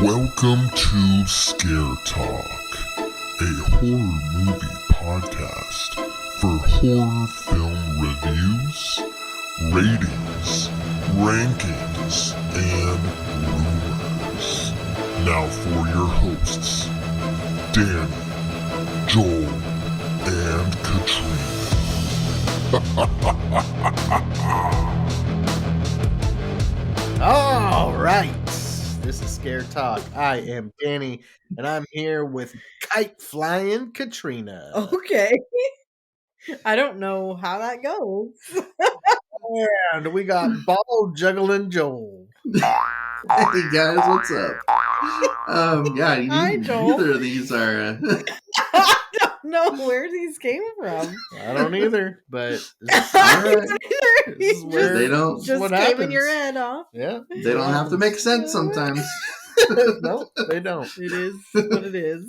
Welcome to Scare Talk, a horror movie podcast for horror film reviews, ratings, rankings, and rumors. Now for your hosts, Danny, Joel, and Katrina. All right. This is Scare Talk. I am Danny, and I'm here with kite flying Katrina. Okay. I don't know how that goes. And we got ball juggling Joel. Hey guys, what's up? Hi, Joel. Neither of these are. I don't know where these came from. I don't either, but I don't either. This is where They don't. Just what came happens. in your head, huh? Yeah, They don't have to make sense sometimes. No, they don't. It is what it is.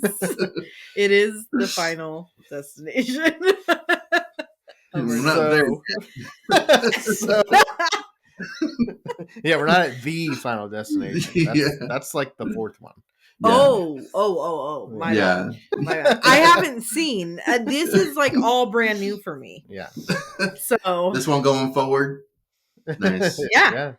It is the final destination. We're not there. So, yeah, we're not at the final destination. That's like the fourth one. Oh. My bad. I haven't seen. This is like all brand new for me. Yeah. So This one going forward. Nice. Yeah.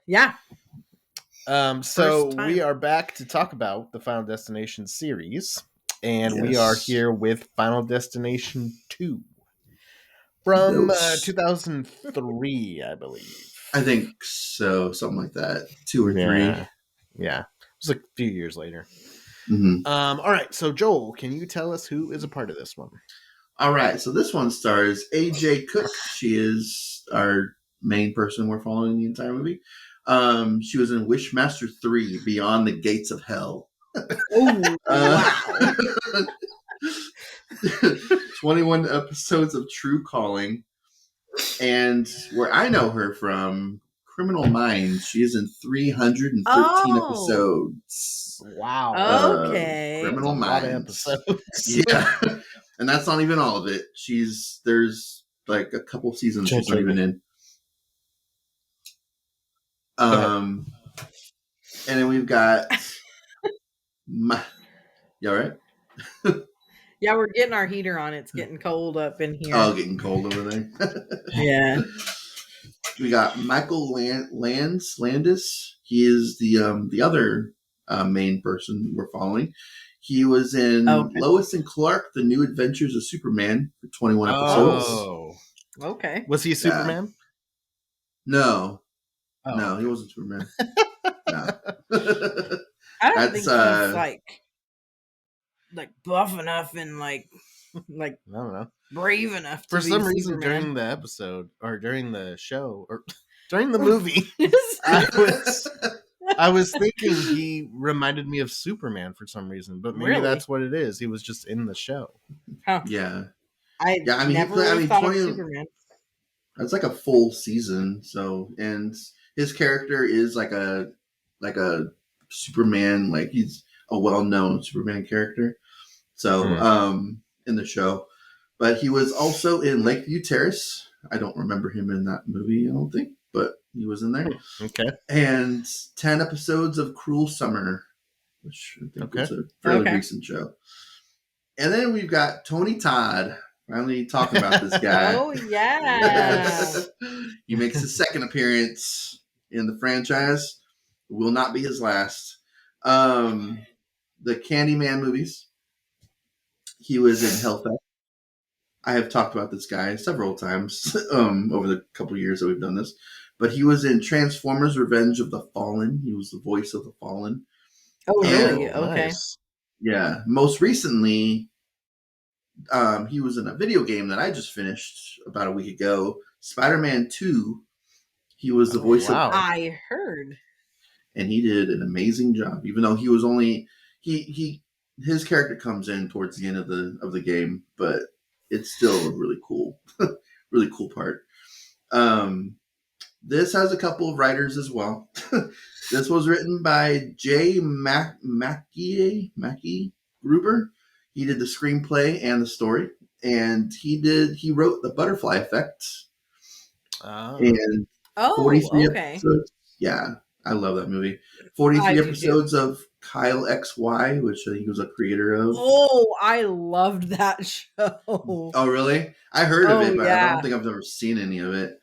So time. we are back to talk about the Final Destination series, and we Yes. are here with Final Destination 2 from Yes. 2003, I believe. I think so. Something like that. 2 or 3. Yeah. It was like a few years later. Mm-hmm. All right. So Joel, can you tell us who is a part of this one? All right. So this one stars AJ Cook. She is our main person we're following the entire movie. She was in Wishmaster 3, Beyond the Gates of Hell. Oh, wow. 21 episodes of True Calling. And where I know her from, Criminal Minds. She is in 313 episodes. Wow. Okay. Criminal That's a lot of Minds. episodes. Yeah. And that's not even all of it. There's like a couple seasons she's not even in. And then we've got you all right? Yeah, we're getting our heater on. It's getting cold up in here. Oh, getting cold over there. Yeah. We got Michael Landis. He is the other main person we're following. He was in Lois and Clark: The New Adventures of Superman for 21 episodes. Oh. Okay. Was he Superman? No. Oh. No, he wasn't Superman. No. I don't That's, think he's like buff enough and like I don't know. brave enough to For be some reason, Superman. during the episode or during the show or during the movie, I was thinking he reminded me of Superman for some reason, but maybe Really? that's what it is. He was just in the show. Huh. Yeah. I he never played- really thought 20 of Superman. That's like a full season. So, and his character is like a Superman, like he's a well-known Superman character. So, in the show, but he was also in Lakeview Terrace. I don't remember him in that movie, I don't think, but he was in there. Okay. And 10 episodes of Cruel Summer, which I think was a fairly recent show. And then we've got Tony Todd. Finally talking about this guy. Oh yeah. He makes his second appearance in the franchise. Will not be his last. The Candyman movies. He was in Hellfest. I have talked about this guy several times over the couple of years that we've done this. But he was in Transformers: Revenge of the Fallen. He was the voice of the Fallen. Oh really? And, Okay. Nice. Yeah. Most recently, he was in a video game that I just finished about a week ago, Spider-Man 2. He was the voice of, I heard, and he did an amazing job. Even though he was only his character comes in towards the end of the game, but it's still a really cool part. This has a couple of writers as well. This was written by Jay Mackie Gruber. He did the screenplay and the story, and he wrote The Butterfly Effect. And 43 episodes. Yeah, I love that movie. 43 episodes of Kyle XY, which he was a creator of. Oh, I loved that show. Oh, really? I heard of it, but I don't think I've ever seen any of it.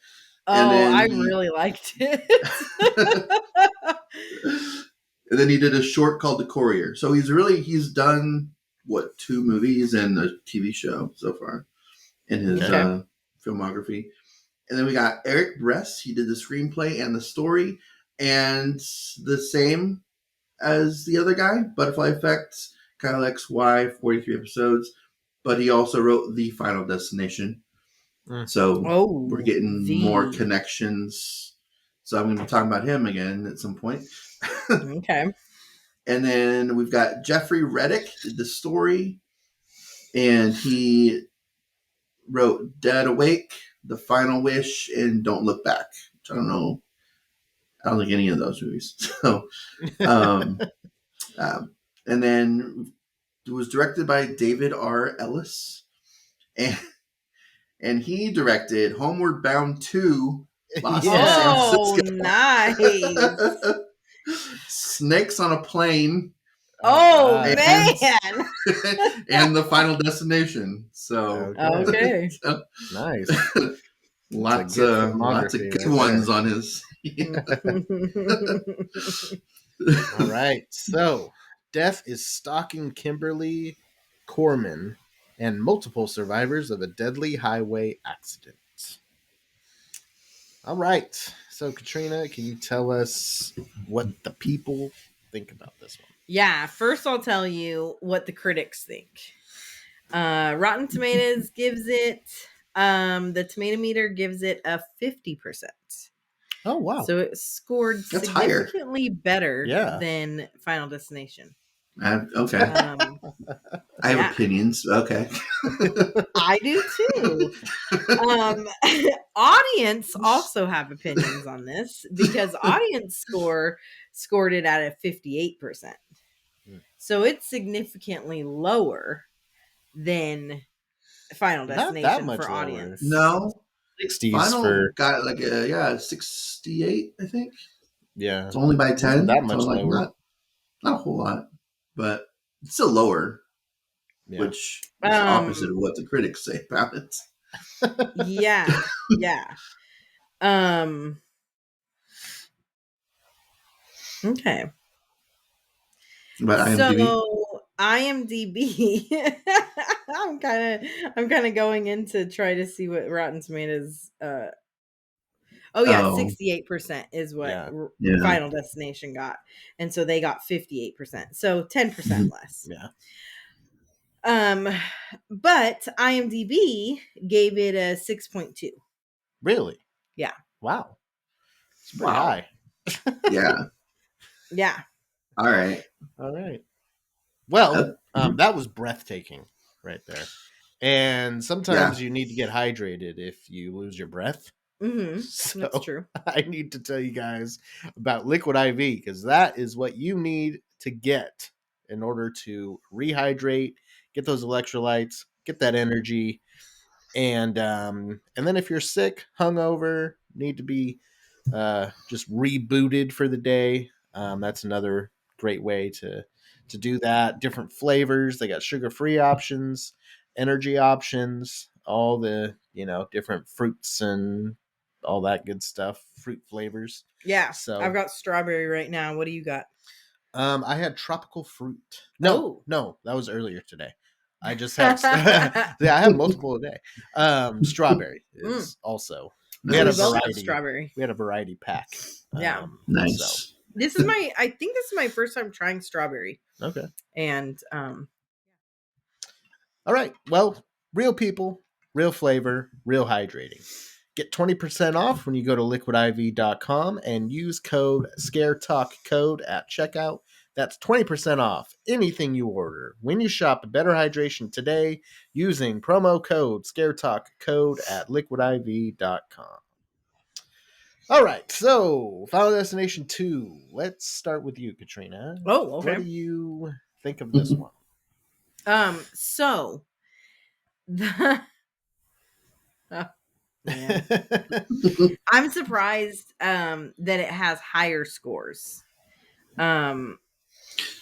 And then I really liked it. And then he did a short called The Courier. So he's done, 2 movies and a TV show so far in his filmography. And then we got Eric Bress. He did the screenplay and the story. And the same as the other guy, Butterfly Effect, Kyle XY, 43 episodes. But he also wrote The Final Destination. So we're getting more connections. So I'm going to be talking about him again at some point. Okay. And then we've got Jeffrey Reddick did the story. And he wrote Dead Awake, The Final Wish, and Don't Look Back. Which I don't know. I don't like any of those movies. So, and then it was directed by David R. Ellis. And he directed Homeward Bound 2, Lost in San Francisco. Nice. Snakes on a Plane. Oh, man. And The Final Destination. So, okay. So, Nice. Lots of good ones on his. All right. So, Death is stalking Kimberly Corman and multiple survivors of a deadly highway accident. All right. So, Katrina, can you tell us what the people think about this one? Yeah. First, I'll tell you what the critics think. Rotten Tomatoes gives it, the tomato meter gives it a 50%. Oh, wow. So it scored That's significantly better Yeah. than Final Destination. Okay. I have opinions. Okay. I do too. Audience also have opinions on this because audience scored it at a 58%. So it's significantly lower than Final Destination for lower. audience. No. 60s Final for got like a 68, I think. Yeah. It's only by 10. That much so lower. Not a whole lot, but it's still lower. Yeah. Which is opposite of what the critics say about it. Yeah. Okay. But IMDb? So IMDb, I'm kind of going in to try to see what Rotten Tomatoes. 68% is what Final Destination got, and so they got 58%, so 10% less. Yeah. But IMDb gave it a 6.2. Really? Yeah. Wow. It's pretty high. Yeah. All right. Well, that was breathtaking right there. And sometimes you need to get hydrated if you lose your breath. Mm-hmm. So that's true. I need to tell you guys about Liquid IV because that is what you need to get in order to rehydrate, get those electrolytes, get that energy, and then if you're sick, hungover, need to be just rebooted for the day. That's another great way to do that. Different flavors. They got sugar-free options, energy options, all the different fruits and all that good stuff, fruit flavors. Yeah. So I've got strawberry right now. What do you got? I had tropical fruit. No, that was earlier today. I just had I have multiple a day. Strawberry is also. We had a variety. Strawberry. We had a variety pack. Yeah. Nice. So. I think this is my first time trying strawberry. Okay. And all right. Well, real people, real flavor, real hydrating. Get 20% off when you go to liquidiv.com and use code ScareTalkCode at checkout. That's 20% off anything you order when you shop Better Hydration today using promo code ScareTalkCode at liquidiv.com. All right, so Final Destination 2. Let's start with you, Katrina. Oh, okay. What do you think of this one? So the I'm surprised that it has higher scores.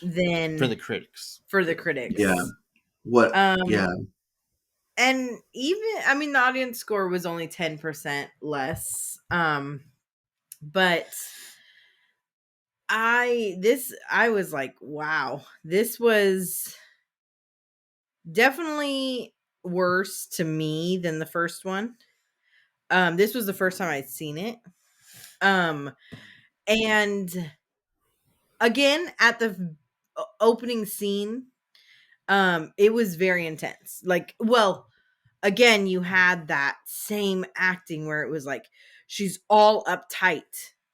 than for the critics. for the critics. Yeah. What? Yeah. And even, I mean, the audience score was only 10% less. But I was like, wow, this was definitely worse to me than the first one. This was the first time I'd seen it. And again, at the opening scene, it was very intense. Like, well, again, you had that same acting where it was like she's all uptight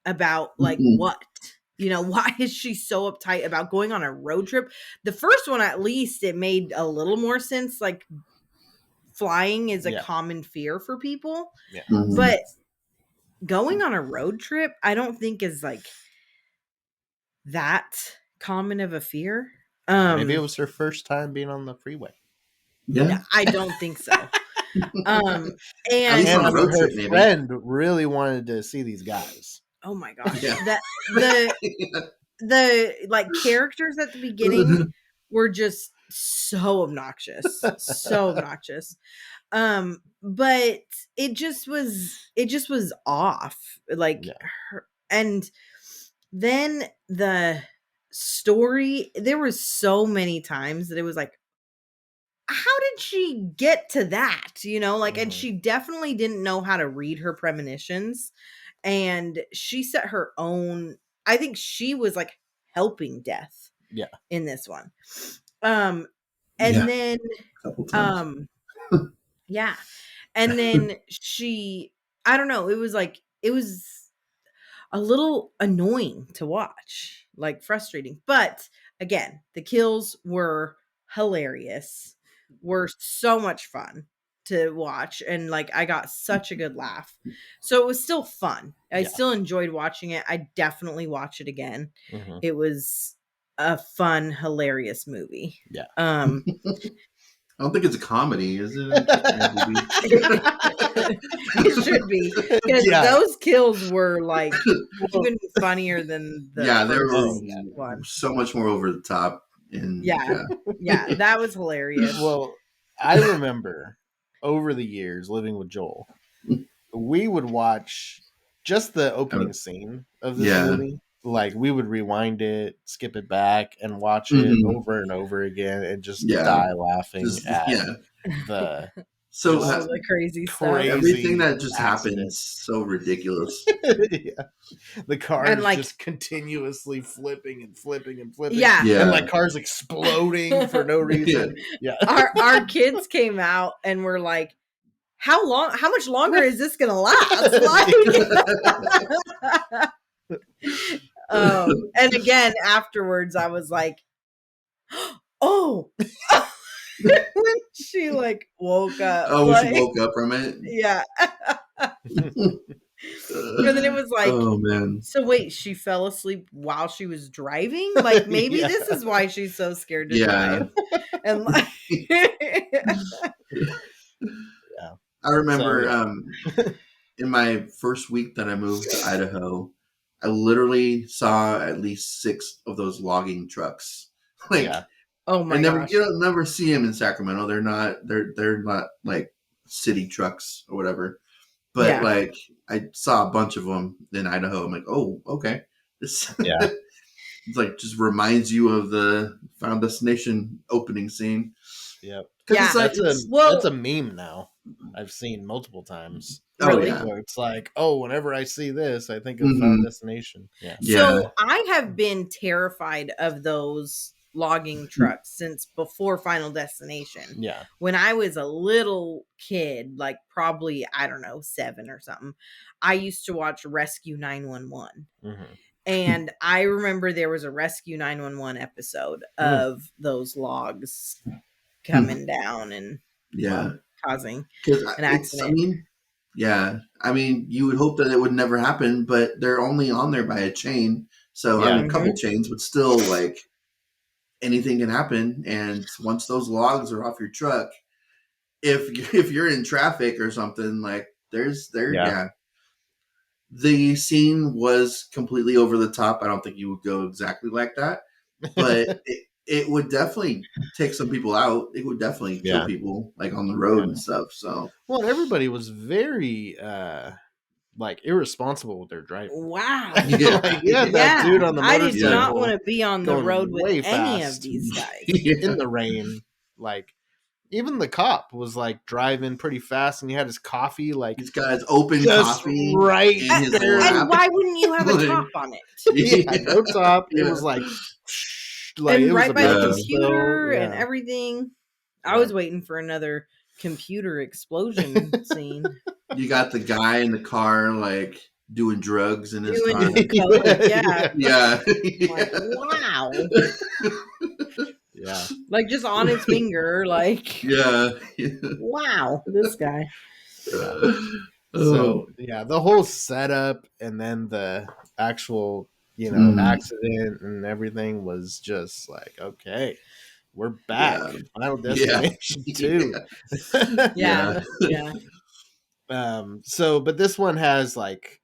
about like what, why is she so uptight about going on a road trip? The first one, at least, it made a little more sense. Like, flying is a common fear for people, but going on a road trip, I don't think is like that common of a fear. Maybe it was her first time being on the freeway. Yeah, I don't think so. At And least on a road her trip, maybe. friend really wanted to see these guys. Oh my gosh, Yeah. that the like characters at the beginning were just so obnoxious, so obnoxious. But it just was off. Like, and then the story, there was so many times that it was like, how did she get to that? Like, and she definitely didn't know how to read her premonitions, and she set her own, I think she was like helping Death in this one. And then a couple times. yeah. And then I don't know, it was a little annoying to watch, like frustrating. But again, the kills were hilarious, were so much fun to watch, and like I got such a good laugh. So it was still fun. I still enjoyed watching it. I definitely watch it again. It was a fun, hilarious movie. Yeah. I don't think it's a comedy, is it? It should be, because those kills were like even funnier than the they were one. So much more over the top. And yeah, that was hilarious. Well, I remember over the years living with Joel, we would watch just the opening scene of this movie. Like, we would rewind it, skip it back, and watch it over and over again, and just die laughing at the the crazy stuff. Everything that just happens so ridiculous. The car and is like, just continuously flipping and flipping and flipping. Yeah. And like cars exploding for no reason. Our kids came out and were like, how much longer is this gonna last? And again, afterwards I was like, oh. When she like woke up. She woke up from it. Yeah. And then it was like, oh man. So wait, she fell asleep while she was driving? Like, maybe this is why she's so scared to drive. And like, I remember in my first week that I moved to Idaho, I literally saw at least 6 of those logging trucks. Like, oh my gosh. You don't never see them in Sacramento. They're not like city trucks or whatever. But like, I saw a bunch of them in Idaho. I'm like, oh, okay. This it's like just reminds you of the Final Destination opening scene. Yep. Yeah, It's that's a meme now. I've seen multiple times. Really? Where it's like, oh, whenever I see this, I think of Final Destination. Yeah. So I have been terrified of those logging trucks since before Final Destination. Yeah. When I was a little kid, like probably, I don't know, 7 or something, I used to watch Rescue 911. And I remember there was a Rescue 911 episode of those logs coming down and causing an accident. I mean, you would hope that it would never happen, but they're only on there by a chain. So I mean, a couple chains, but still, like, anything can happen. And once those logs are off your truck, if you're in traffic or something, like, the scene was completely over the top. I don't think you would go exactly like that, but it would definitely take some people out. It would definitely kill Yeah. people like on the road Yeah. and stuff. So Well, everybody was very like irresponsible with their driving. Wow. Yeah. Like, you had that Yeah, dude on the I did not motorcycle want to be on the going road with way any fast. of these guys. in the rain. Like, even the cop was like driving pretty fast, and he had his coffee like he's got his open just coffee right in his there. lap. And why wouldn't you have a Like, top on it? He had no top. It Yeah. was like it And was right by the about to computer spill. and Yeah. everything. I Yeah. was waiting for another computer explosion scene. You got the guy in the car like doing drugs in his Doing car. coke, yeah. Yeah. Like, wow. Yeah. Like just on his finger, like Yeah. wow, this guy. So yeah, the whole setup and then the actual, Mhm. accident and everything was just like, okay, we're back. Yeah. Final Destination 2. Yeah. Yeah. So but this one has like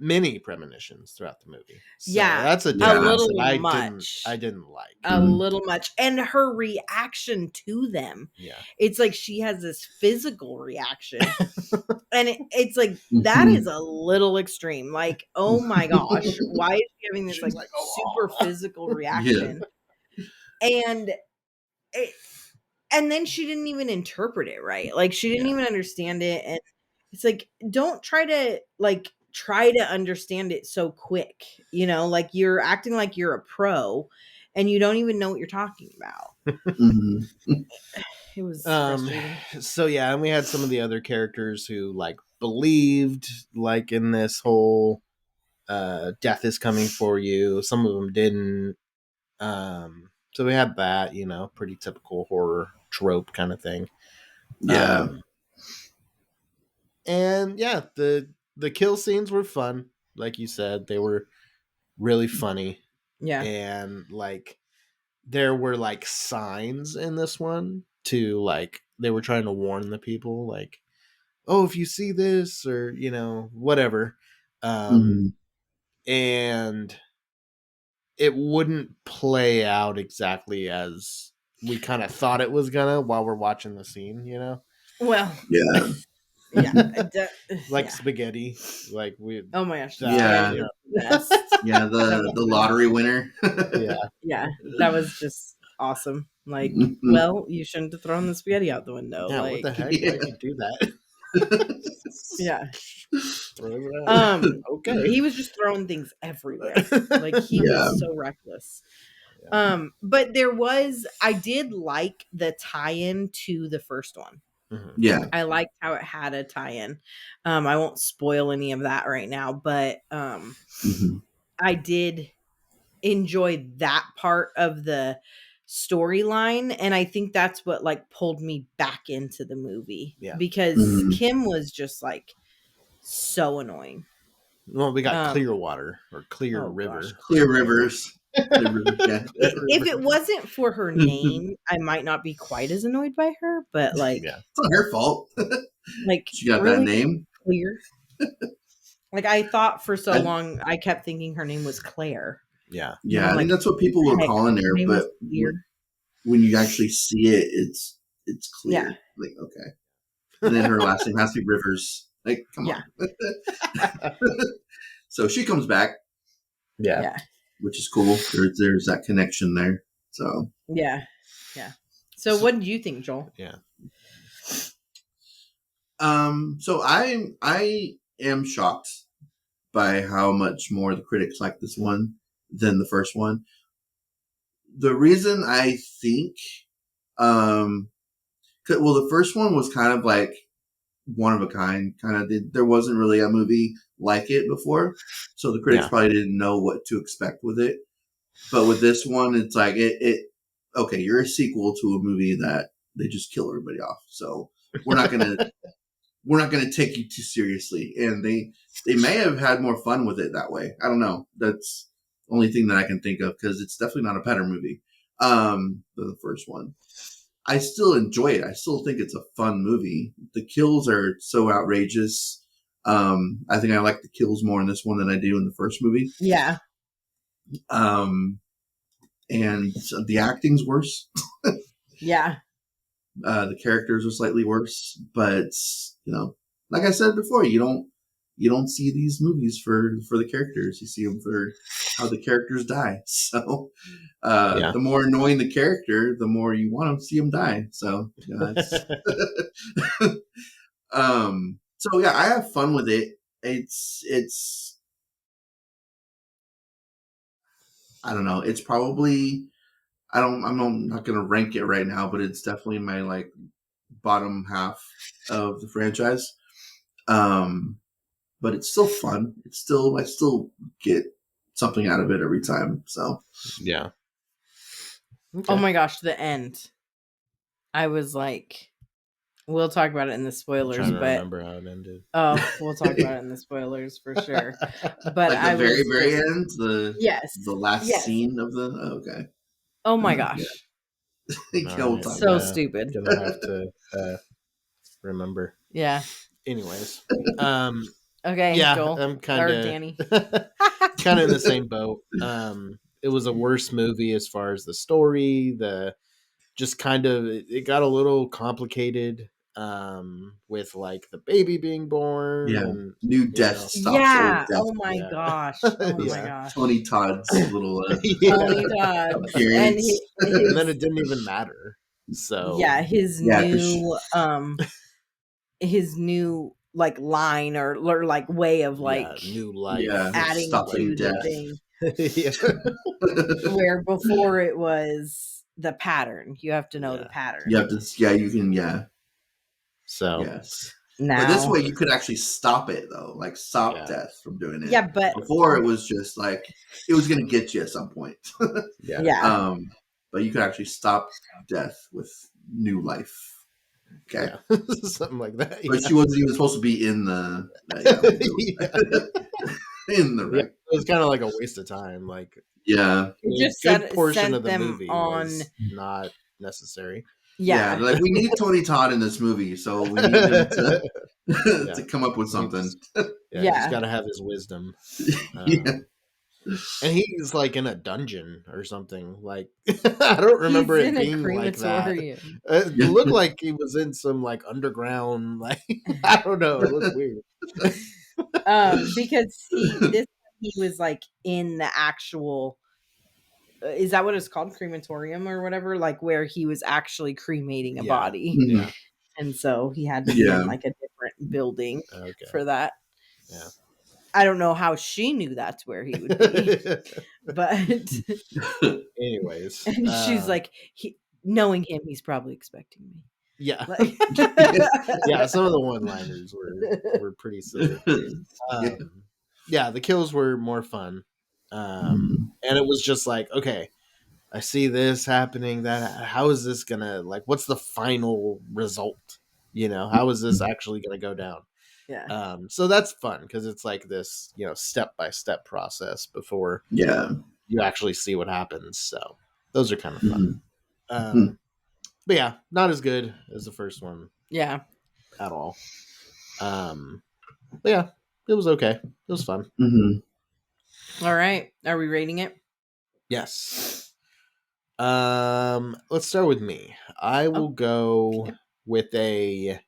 many premonitions throughout the movie. So Yeah, that's a a difference little that much. I didn't like. A Mhm. little much. And her reaction to them. Yeah. It's like she has this physical reaction. And it's like that Mhm. is a little extreme. Like, oh my gosh, why is she having this She's like, like, "Oh." super physical reaction? And then she didn't even interpret it right. Like she didn't Yeah. even understand it. And it's like, don't try to understand it so quick. Like you're acting like you're a pro and you don't even know what you're talking about. Mhm. It was frustrating. So yeah, and we had some of the other characters who like believed like in this whole death is coming for you. Some of them didn't. So we had that, pretty typical horror trope kind of thing. Yeah. And yeah, the kill scenes were fun. Like you said, they were really funny. Yeah. And like there were like signs in this one to like they were trying to warn the people like, oh, if you see this or whatever, Mhm. and it wouldn't play out exactly as we kind of thought it was gonna while we're watching the scene, Well, Yeah. yeah. like yeah. spaghetti, like we. Oh my gosh. Yeah. Yeah. Best. Yeah, the lottery winner. Yeah. Yeah. That was just awesome. Like, Mhm. well, you shouldn't have thrown the spaghetti out the window. Yeah, like, what the heck? Why'd you do that? yeah. Throw it out. Okay. He was just throwing things everywhere. Like he Yeah. was so reckless. But I did like the tie-in to the first one. Mhm. Yeah. I liked how it had a tie-in. I won't spoil any of that right now, but Mhm. I did enjoy that part of the storyline, and I think that's what like pulled me back into the movie. Yeah. Because Mhm. Kim was just like so annoying. Well, we got Clearwater or Clear oh River. gosh. Clear Rivers. Clear Rivers, yeah. If it wasn't for her name, I might not be quite as annoyed by her, but like Yeah. It's not her fault. like She got really that name. Clear. Like I thought for so I- long, I kept thinking her name was Claire. Yeah. Yeah, I'm I like, think that's what people were heck, calling her her, name but was Clear. when you actually see it, it's clear. Yeah. Like, okay. And then her last name has to be Rivers. Like, come on. So she comes back, Yeah. which is cool. There's that connection there. So Yeah. So what did you think, Joel? Yeah. so I am shocked by how much more the critics like this one than the first one. The reason I think, the first one was kind of like one of a kind. There wasn't really a movie like it before, so the critics probably didn't know what to expect with it. But with this one, it's like okay, you're a sequel to a movie that they just kill everybody off. So we're not gonna take you too seriously. And they may have had more fun with it that way. I don't know. That's the only thing that I can think of because it's definitely not a better movie than the first one. I still enjoy it. I still think it's a fun movie. The kills are so outrageous. I think I like the kills more in this one than I do in the first movie. Yeah. And the acting's worse. Yeah. The characters are slightly worse, but like I said before, you don't see these movies for the characters. You see them for how the characters die. So the more annoying the character, the more you want to see them die. So so yeah, I have fun with it. It's I don't know. It's probably I'm not gonna rank it right now, but it's definitely my like bottom half of the franchise. But it's still fun. I still get something out of it every time. So Yeah. Okay. Oh my gosh, the end. I was like, we'll talk about it in the spoilers, I'm trying to but remember how it ended. Oh, we'll talk about it in the spoilers for sure. But like the very end, the last scene of the okay. Oh my gosh. Right. So stupid. Gonna have to remember. Yeah. Anyways. Okay, yeah, Joel. I'm kind of Danny. kind of in the same boat. It was a worse movie as far as the story, just kind of it got a little complicated with like the baby being born and new death stops yeah. old death. Oh my gosh. Oh my gosh. Tony Todd's little Tony Todd appearance. And then it didn't even matter. So his new like line or like way of like new life adding stopping to death. The thing. Where before it was the pattern. You have to know the pattern. You have to you can So yes. Now, but this way you could actually stop it though, like stop death from doing it. Yeah, but before it was just like it was gonna get you at some point. Yeah. But you could actually stop death with new life. Okay. Yeah. Something like that. But she wasn't even supposed to be in the in the wreck. It was kind of like a waste of time. Like it just a good portion sent of the them movie on was not necessary. Yeah. Like we need Tony Todd in this movie, so we need him to come up with something. He's got to have his wisdom. And he's like in a dungeon or something. Like I don't remember it being like that. It looked like he was in some like underground. Like I don't know. It looked weird. Because he was like in the actual. Is that what it's called, crematorium or whatever? Like where he was actually cremating a body, and so he had to be in like a different building for that. Yeah. I don't know how she knew that's where he would be, but anyways, and she's like, knowing him, he's probably expecting me. Yeah, yeah. Some of the one-liners were pretty silly. The kills were more fun, and it was just like, okay, I see this happening. How is this gonna like? What's the final result? How is this actually gonna go down? Yeah. So that's fun because it's like this, step-by-step process before you actually see what happens. So those are kind of fun. But yeah, not as good as the first one. Yeah. At all. But yeah, it was okay. It was fun. All right. Are we rating it? Yes. Let's start with me. I will go with a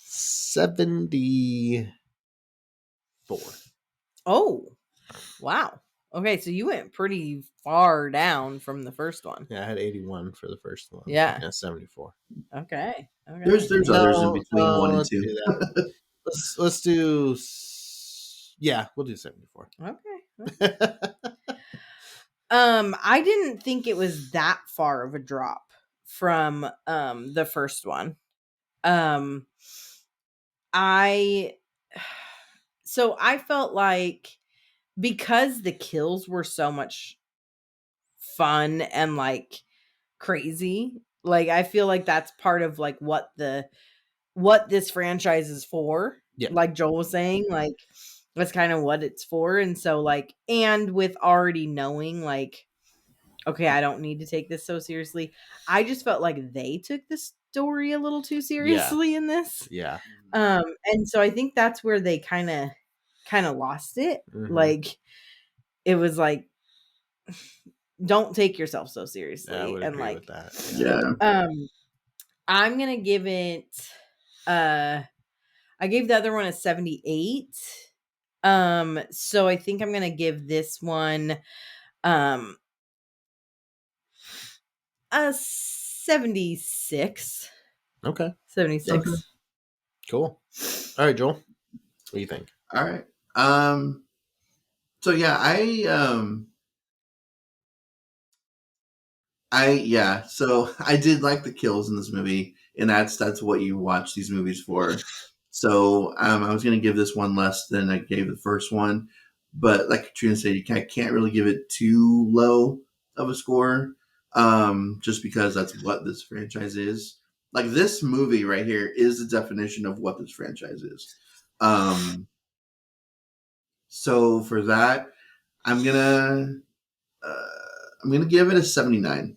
74. Oh, wow. Okay, so you went pretty far down from the first one. Yeah, I had 81 for the first one. Yeah, 74. Okay. There's others in between 1 and 2. Let's do. Yeah, we'll do 74. Okay. I didn't think it was that far of a drop from the first one. I felt like because the kills were so much fun and like crazy, like I feel like that's part of like what this franchise is for. Yeah. Like Joel was saying, like that's kind of what it's for. And so like, and with already knowing like, okay, I don't need to take this so seriously. I just felt like they took the story a little too seriously in this. Yeah. And so I think that's where they kind of lost it. Like it was like don't take yourself so Yeah, I seriously. would And agree like, with that. Yeah. I'm gonna give it. I gave the other one a 78. So I think I'm gonna give this one a 76. Okay. 76. Okay. Cool. All right, Joel. What do you think? All right. So yeah, so I did like the kills in this movie, and that's what you watch these movies for. So I was gonna give this one less than I gave the first one, but like Katrina said, you can't really give it too low of a score, just because that's what this franchise is. Like this movie right here is the definition of what this franchise is. Um, so for that, I'm gonna uh, I'm gonna give it a 79.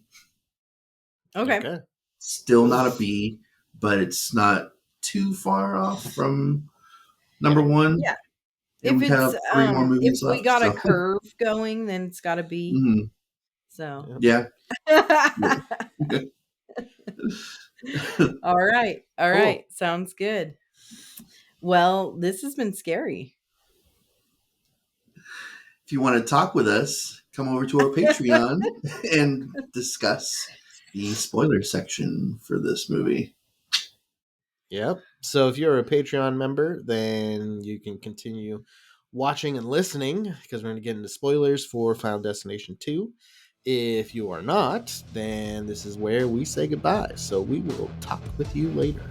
Okay. Still not a B, but it's not too far off from number one. Yeah. And If we have it's 3 more if movies we left. got a So curve going, then it's gotta be. mhm. So Yeah. all right. All Cool. right. Sounds good. Well, this has been scary. If you want to talk with us, come over to our Patreon and discuss the spoiler section for this movie. Yep. So if you're a Patreon member, then you can continue watching and listening because we're going to get into spoilers for Final Destination 2. If you are not, then this is where we say goodbye. So we will talk with you later.